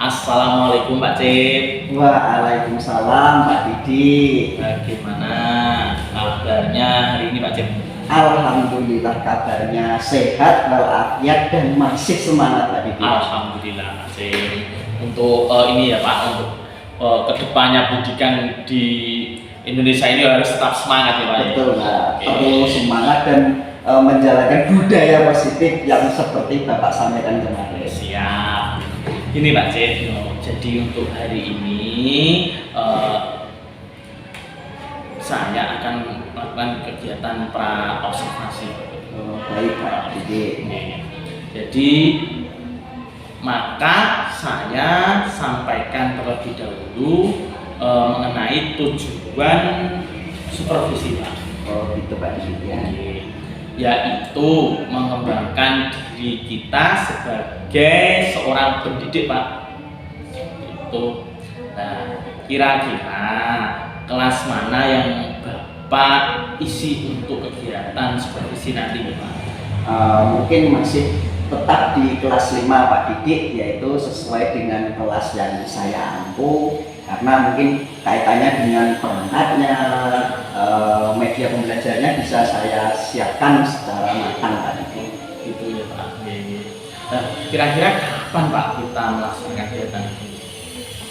Assalamualaikum Pak Cip. Waalaikumsalam Pak Didi. Bagaimana kabarnya hari ini Pak Cip? Alhamdulillah kabarnya sehat walafiat dan masih semangat Pak Didi. Alhamdulillah Pak Cip. Untuk ini ya Pak, untuk kedepannya pendidikan di Indonesia ini harus tetap semangat ya Pak. Betul Pak. Terus semangat dan menjalankan budaya positif yang seperti Bapak sampaikan kemarin. Siap. Ini Pak Cip, jadi untuk hari ini saya akan melakukan kegiatan pra observasi. Baik Pak Didi. Jadi maka saya sampaikan terlebih dahulu mengenai tujuan supervisi Pak. Oh gitu Pak Didi ya. Yaitu mengembangkan diri kita sebagai seorang pendidik Pak. Itu. Nah, kira-kira kelas mana yang Bapak isi untuk kegiatan supervisi nanti Pak? Mungkin masih tetap di kelas 5 Pak Didik, yaitu sesuai dengan kelas yang saya ampu, karena mungkin kaitannya dengan perangkatnya, media pembelajarannya bisa saya siapkan secara matang Pak Didik. Gitu ya Pak. Nah, kira-kira kapan Pak kita melaksanakan kegiatan ini?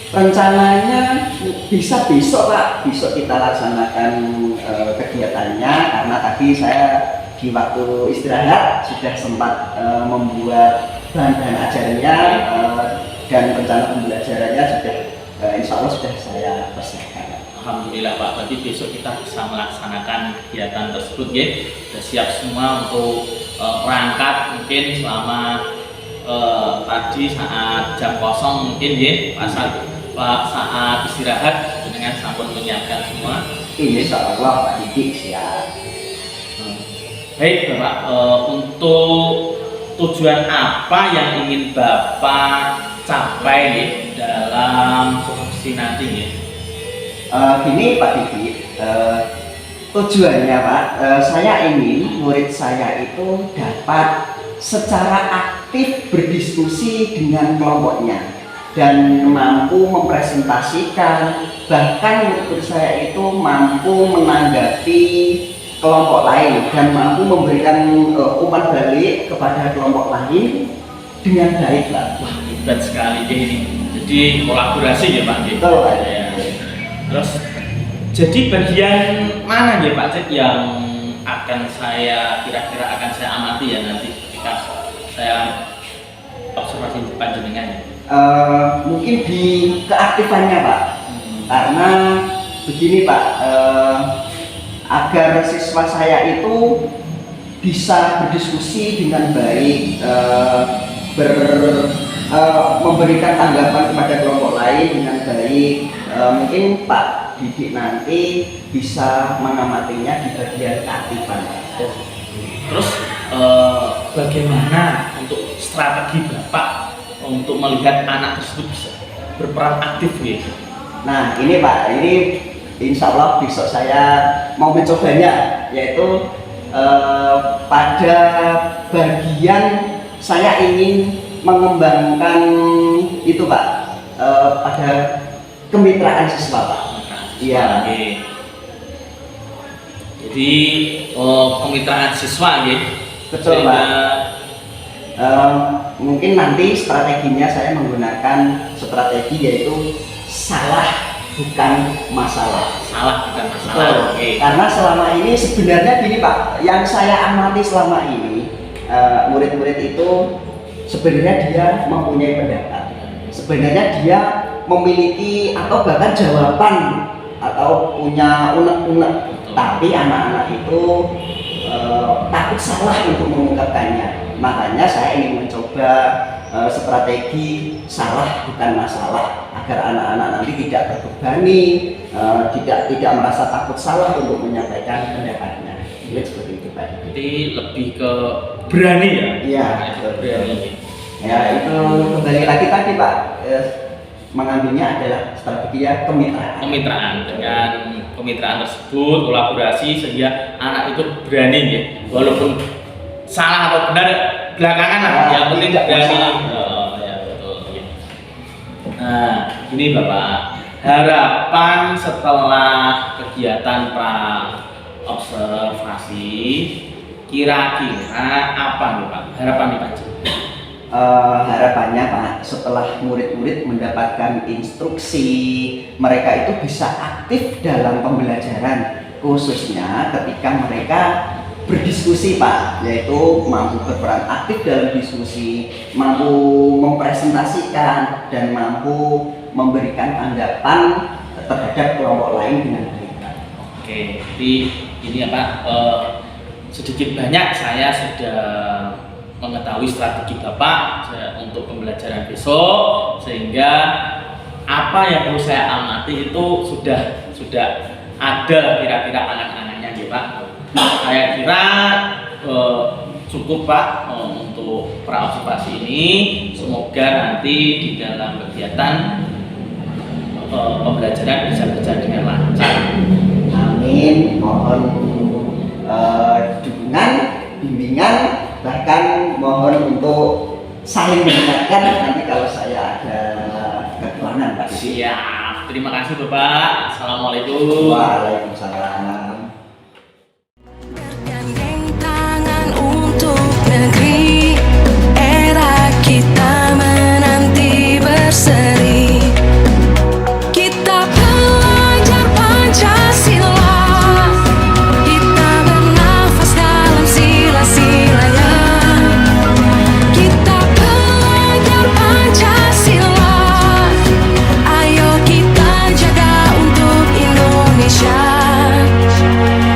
Rencananya bisa besok Pak, besok kita laksanakan kegiatannya, karena tadi saya di waktu istirahat sudah sempat membuat bahan-bahan ajarnya dan rencana pembelajarannya sudah insya Allah sudah saya persiapkan. Alhamdulillah Pak, berarti besok kita bisa melaksanakan kegiatan tersebut ya. Sudah siap semua untuk perangkat mungkin selama tadi saat jam kosong mungkin ya saat istirahat dengan sampun menyiapkan semua. Insya Allah Pak Didik siap. Baik Bapak, untuk tujuan apa yang ingin Bapak capai nih dalam supervisi nanti ya? Gini Pak Didi, tujuannya Pak, saya ingin murid saya itu dapat secara aktif berdiskusi dengan kelompoknya dan mampu mempresentasikan, bahkan murid saya itu mampu menanggapi kelompok lain dan mampu memberikan umpan balik kepada kelompok lain dengan baik Pak. Wah, hebat sekali deh ini. Jadi kolaborasi ya Pak. Betul Pak. Ya. Terus jadi bagian mana ya Pak Cik yang kira-kira akan saya amati ya nanti ketika saya observasi panjenengan? Mungkin di keaktifannya Pak. Karena begini Pak, agar siswa saya itu bisa berdiskusi dengan baik, memberikan tanggapan kepada kelompok lain dengan baik. Mungkin Pak Didik nanti bisa mengamatinya di bagian keaktifan. Terus bagaimana untuk strategi Bapak untuk melihat anak tersebut bisa berperan aktif gitu? Nah ini Pak, ini insya Allah besok saya mau mencobanya, yaitu pada bagian saya ingin mengembangkan itu Pak, pada kemitraan siswa Pak. Iya. Jadi kemitraan siswa gitu. Betul Pak. Mungkin nanti strateginya saya menggunakan strategi yaitu salah bukan masalah. Salah bukan masalah. Karena selama ini sebenarnya gini Pak, yang saya amati selama ini murid-murid itu sebenarnya dia mempunyai pendapat, sebenarnya dia memiliki atau bahkan jawaban atau punya unek-unek, tapi anak-anak itu takut salah untuk mengungkapkannya. Makanya saya ingin mencoba strategi salah bukan masalah agar anak-anak nanti tidak terbebani, tidak merasa takut salah untuk menyampaikan pendapatnya. Seperti itu Pak. Jadi lebih ke berani ya? Iya, berani. Ya itu kembali lagi tadi Pak, mengambilnya adalah strategi kemitraan. Kemitraan, dengan kemitraan tersebut kolaborasi sehingga anak itu berani ya, walaupun salah atau benar belakangan lah, yang penting berani. Ya betul. Ya. Nah, ini Bapak, harapan setelah kegiatan pra observasi kira-kira apa nih Pak? Harapan nih Pak? Harapannya Pak, setelah murid-murid mendapatkan instruksi, mereka itu bisa aktif dalam pembelajaran, khususnya ketika mereka berdiskusi Pak, yaitu mampu berperan aktif dalam diskusi, mampu mempresentasikan, dan mampu memberikan tanggapan terhadap kelompok lain dengan baik. Oke, jadi ini apa, sedikit banyak saya sudah mengetahui strategi Bapak untuk pembelajaran besok, sehingga apa yang perlu saya amati itu sudah ada kira-kira anak-anaknya ya Pak. Saya kira cukup Pak untuk praobservasi ini. Semoga nanti di dalam kegiatan pembelajaran bisa berjalan dengan lancar. Amin. Mohon dukungan, bimbingan, bahkan mohon untuk saling mendengarkan nanti kalau saya ada kekurangan Pak. Siap. Terima kasih Bapak. Assalamualaikum. Waalaikumsalam. Bergandeng tangan untuk negeri, era kita menanti berseri. Kita belajar Pancasila, kita bernafas dalam sila-silanya. Kita belajar Pancasila, ayo kita jaga untuk Indonesia.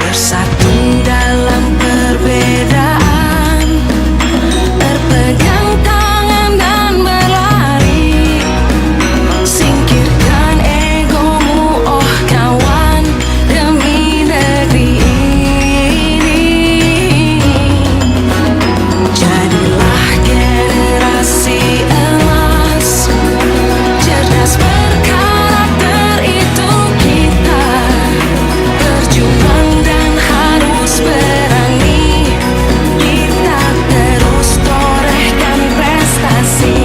Bersatu dalam perbedaan, berpegang tangan dan berlari. Singkirkan egomu, oh kawan, demi negeri ini. Jadilah generasi emas, cerdas berkarakter itu kita. Berjuang dan harus berani, kita terus torehkan prestasi.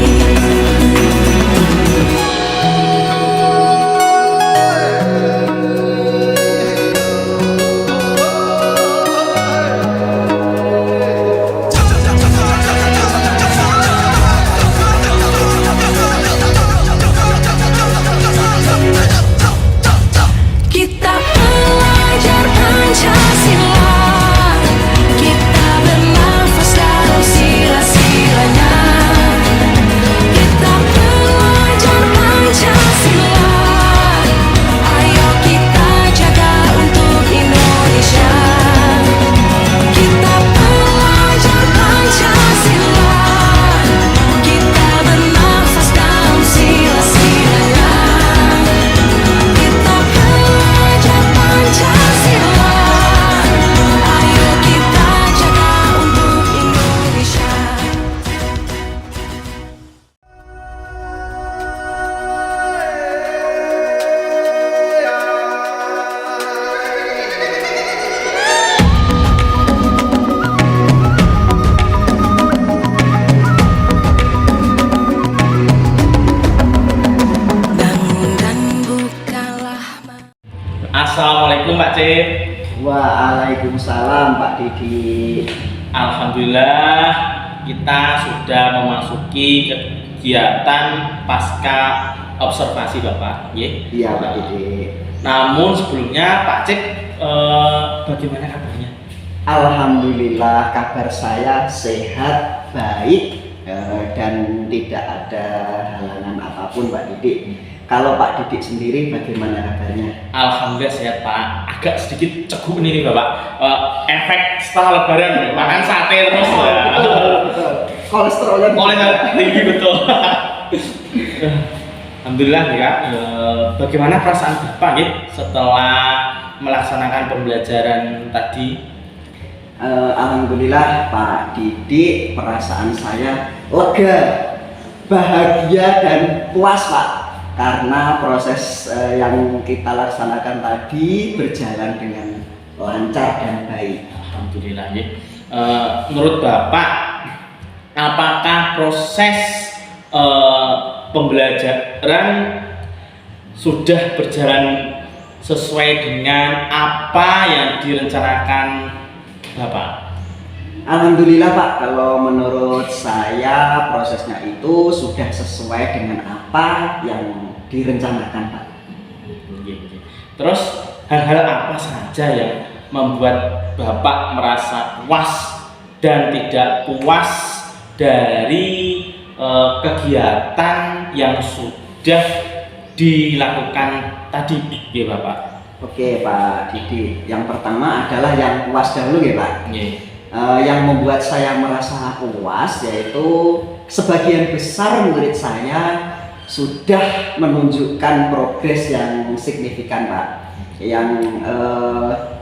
Kita belajar Pancasila, kita bernafas dalam sila-silanya. Kita belajar Pancasila, ayo kita jaga untuk Indonesia. Kita belajar Pancasila, kita bernafas dalam sila-silanya. Kita belajar Pancasila, ayo kita jaga untuk Indonesia. Bangun dan bukalah mata. Assalamualaikum Pak Cip. Waalaikumsalam Pak Didi. Alhamdulillah kita sudah memasuki kegiatan pasca observasi Bapak. Iya Pak Didi. Namun sebelumnya Pak Cip, bagaimana kabarnya? Alhamdulillah kabar saya sehat, baik, dan tidak ada halangan apapun Pak Didi. Kalau Pak Didi sendiri bagaimana kabarnya? Alhamdulillah sehat Pak. Agak sedikit cegup ini nih Bapak. Efek setelah lebaran makan sate terus. Betul. Kolesterolnya Tinggi betul. Alhamdulillah ya. Bagaimana perasaan Bapak ya setelah melaksanakan pembelajaran tadi? Alhamdulillah Pak Didi, perasaan saya lega, bahagia dan puas Pak, karena proses yang kita laksanakan tadi berjalan dengan lancar dan baik. Alhamdulillah ya. Menurut Bapak, apakah proses pembelajaran sudah berjalan sesuai dengan apa yang direncanakan Bapak? Alhamdulillah Pak, kalau menurut saya prosesnya itu sudah sesuai dengan apa yang direncanakan Pak. Terus hal-hal apa saja yang membuat Bapak merasa puas dan tidak puas dari kegiatan yang sudah dilakukan tadi, ya Bapak? Oke Pak Didi, yang pertama adalah yang puas dahulu ya Pak. Yang membuat saya merasa puas yaitu sebagian besar murid saya sudah menunjukkan progres yang signifikan Pak.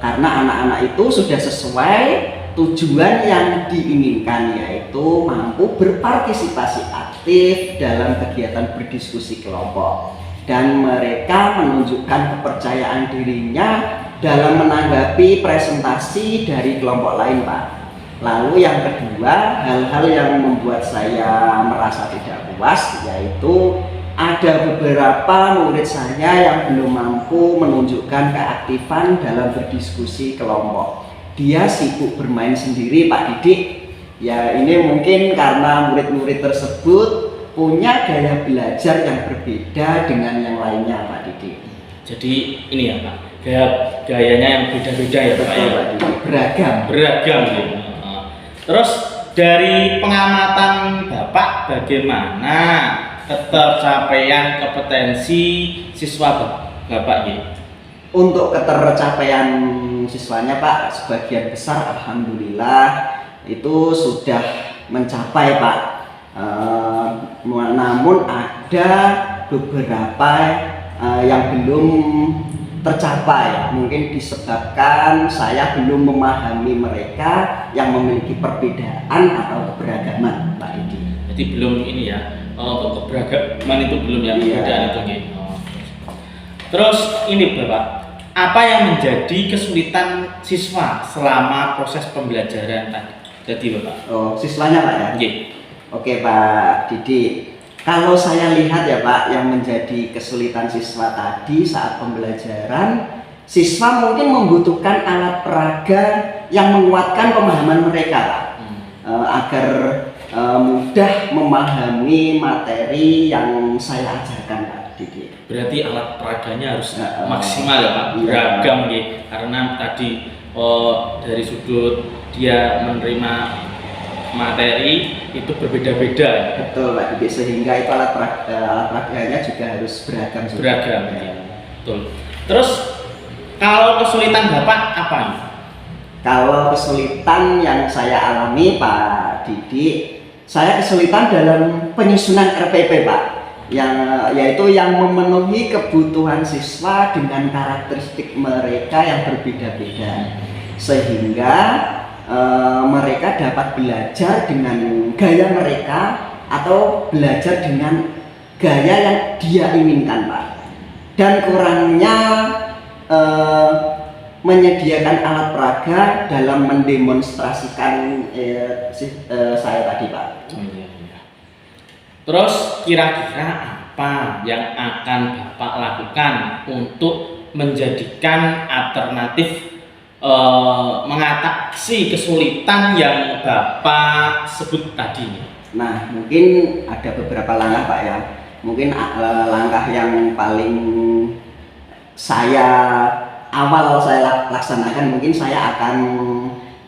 Karena anak-anak itu sudah sesuai tujuan yang diinginkan, yaitu mampu berpartisipasi aktif dalam kegiatan berdiskusi kelompok, dan mereka menunjukkan kepercayaan dirinya dalam menanggapi presentasi dari kelompok lain Pak. Lalu yang kedua, hal-hal yang membuat saya merasa tidak puas yaitu ada beberapa murid saya yang belum mampu menunjukkan keaktifan dalam berdiskusi kelompok. Dia sibuk bermain sendiri Pak Didik. Ya, ini mungkin karena murid-murid tersebut punya gaya belajar yang berbeda dengan yang lainnya Pak Didik. Jadi ini ya Pak, gayanya yang beda-beda ya Pak. Betul, Pak Didik. Beragam Ya. Terus dari pengamatan Bapak, bagaimana ketercapaian kompetensi siswa Bapak gitu? Untuk ketercapaian siswanya Pak, sebagian besar alhamdulillah itu sudah mencapai Pak. Namun ada beberapa yang belum tercapai, mungkin disebabkan saya belum memahami mereka yang memiliki perbedaan atau keberagaman Pak Didi. Jadi belum ini ya, keberagaman itu belum ya, perbedaan itu gitu. Terus ini Bapak, apa yang menjadi kesulitan siswa selama proses pembelajaran tadi? Jadi Bapak. Oh, siswanya Pak ya? Iya. Oke Pak Didi, kalau saya lihat ya Pak, yang menjadi kesulitan siswa tadi saat pembelajaran, siswa mungkin membutuhkan alat peraga yang menguatkan pemahaman mereka Pak, agar mudah memahami materi yang saya ajarkan Pak Didi. Berarti alat peraganya harus maksimal ya Pak, beragam gitu. Karena tadi dari sudut dia menerima materi itu berbeda-beda. Betul Pak Didi, sehingga itu alat peraganya juga harus beragam. Beragam ya. Betul. Terus kalau kesulitan Bapak apa? Kalau kesulitan yang saya alami Pak Didi, saya kesulitan dalam penyusunan RPP Pak, yaitu yang memenuhi kebutuhan siswa dengan karakteristik mereka yang berbeda-beda, sehingga mereka dapat belajar dengan gaya mereka atau belajar dengan gaya yang dia inginkan Pak. Dan kurangnya menyediakan alat peraga dalam mendemonstrasikan saya tadi Pak. Terus kira-kira apa yang akan Bapak lakukan untuk menjadikan alternatif mengatasi kesulitan yang Bapak sebut tadi? Nah, mungkin ada beberapa langkah Pak ya. Mungkin langkah yang paling awal saya laksanakan, mungkin saya akan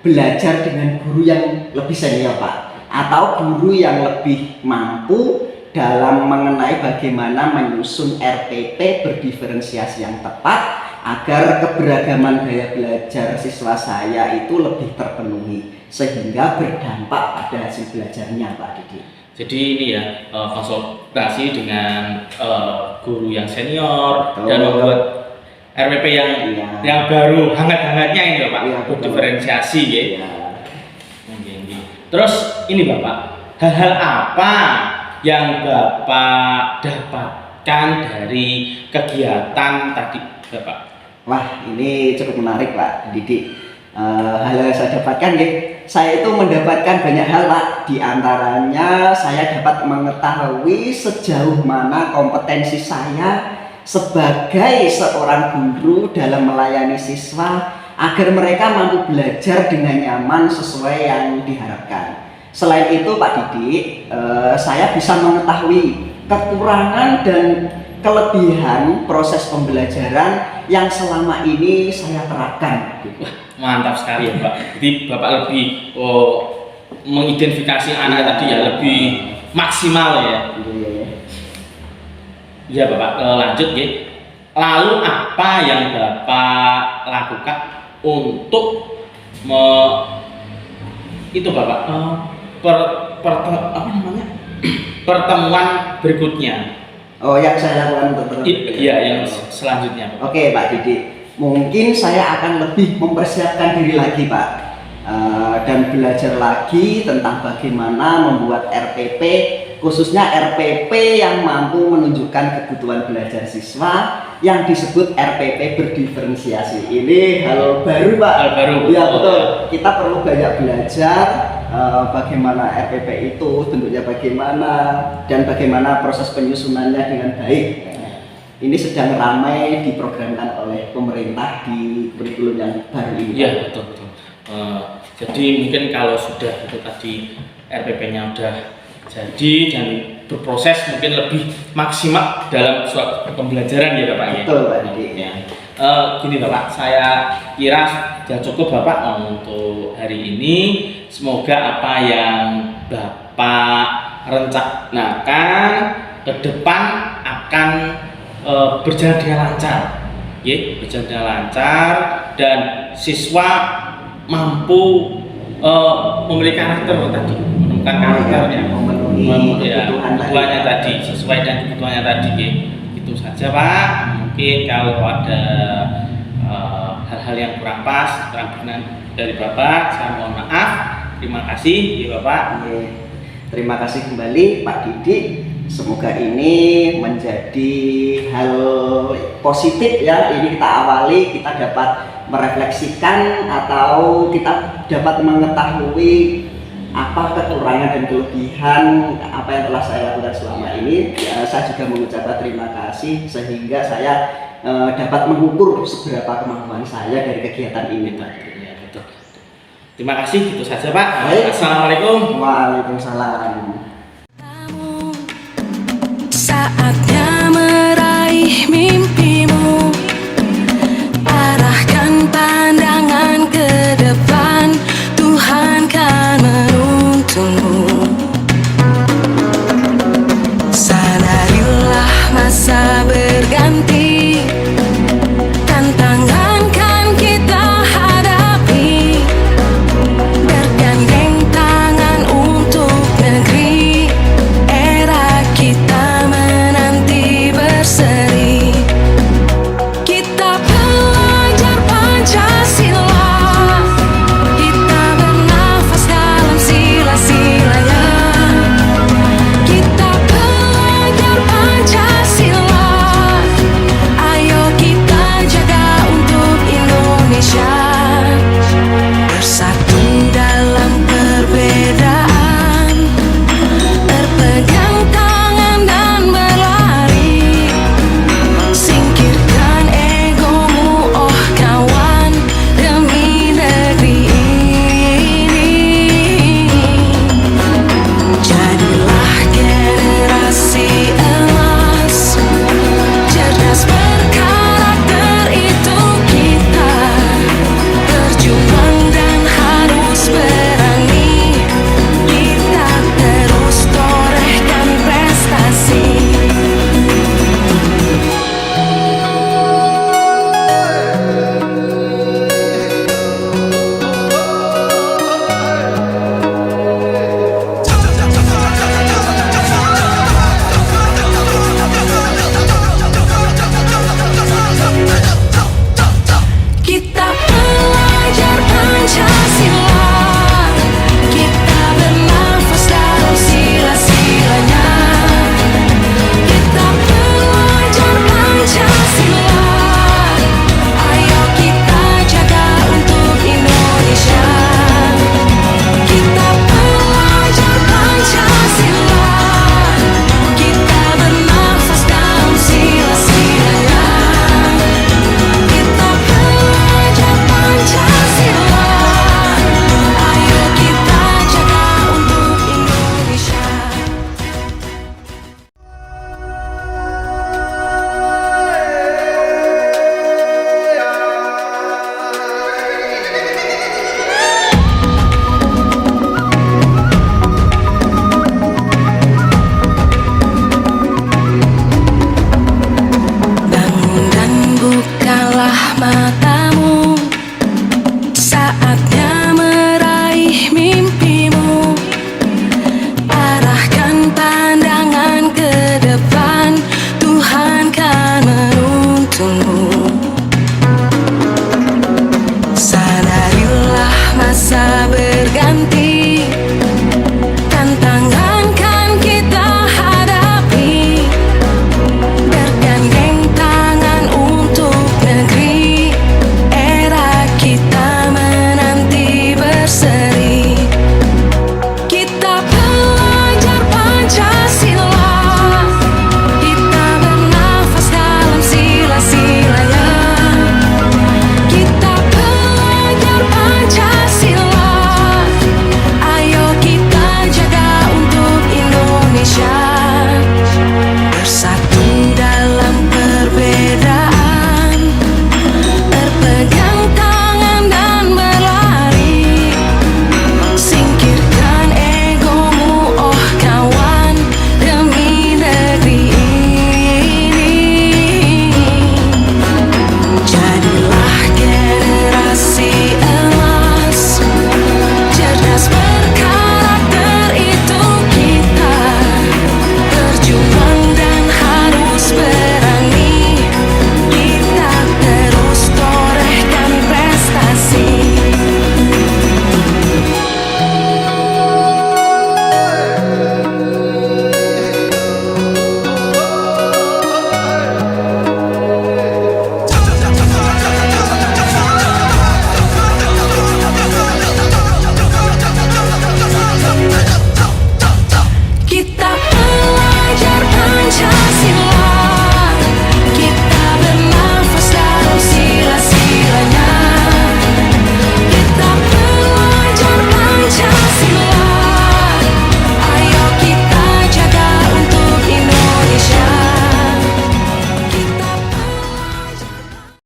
belajar dengan guru yang lebih senior Pak, atau guru yang lebih mampu dalam mengenai bagaimana menyusun RPP berdiferensiasi yang tepat agar keberagaman gaya belajar siswa saya itu lebih terpenuhi, sehingga berdampak pada hasil belajarnya Pak Didi. Jadi ini ya, konsultasi dengan guru yang senior dan membuat RPP yang baru hangat-hangatnya ini Pak, berdiferensiasi ya. Terus ini Bapak, hal-hal apa yang Bapak dapatkan dari kegiatan tadi Bapak? Wah, ini cukup menarik Pak Didi. hal yang saya dapatkan nggih, saya itu mendapatkan banyak hal Pak. Di antaranya saya dapat mengetahui sejauh mana kompetensi saya sebagai seorang guru dalam melayani siswa agar mereka mampu belajar dengan nyaman sesuai yang diharapkan. Selain itu Pak Didik, saya bisa mengetahui kekurangan dan kelebihan proses pembelajaran yang selama ini saya terapkan. Mantap sekali ya Pak. Jadi Bapak lebih mengidentifikasi anak tadi ya, lebih maksimal ya. Iya Bapak, lanjut ya. Lalu apa yang Bapak lakukan untuk itu Bapak apa namanya pertemuan berikutnya? Oh, yang saya lakukan untuk Iya, yang selanjutnya. Oke Pak Didik, mungkin saya akan lebih mempersiapkan diri lagi Pak, dan belajar lagi tentang bagaimana membuat RPP, khususnya RPP yang mampu menunjukkan kebutuhan belajar siswa yang disebut RPP berdiferensiasi. Ini hal baru Pak. Hal baru. Ya betul. Kita perlu banyak belajar bagaimana RPP itu bentuknya bagaimana dan bagaimana proses penyusunannya dengan baik. Ini sedang ramai diprogramkan oleh pemerintah di kurikulum yang baru ini. Iya betul betul. Jadi mungkin kalau sudah itu tadi RPP-nya udah jadi dan berproses mungkin lebih maksimal dalam suatu pembelajaran ya Bapak ya. Betul Pak Didik. Ya. Gini Bapak, saya kira sudah cukup Bapak untuk hari ini. Semoga apa yang Bapak rencanakan ke depan akan berjalan dengan lancar, ya, berjalan dengan lancar dan siswa mampu memiliki karakter tadi, menemukan karakternya, memenuhi kebutuhannya tadi, sesuai dengan kebutuhannya tadi, ya. Itu saja Pak. Mungkin kalau ada hal-hal yang kurang pas, kurang berkenan dari Bapak, saya mohon maaf. Terima kasih, ya Bapak. Terima kasih kembali Pak Didik. Semoga ini menjadi hal positif ya. Ini kita awali, kita dapat merefleksikan atau kita dapat mengetahui apa kekurangan dan kelebihan apa yang telah saya lakukan selama ini. Ya, saya juga mengucapkan terima kasih sehingga saya dapat mengukur seberapa kemampuan saya dari kegiatan ini. Ya, betul. Terima kasih, itu saja Pak. Baik. Assalamualaikum. Waalaikumsalam. Saatnya meraih mimpi.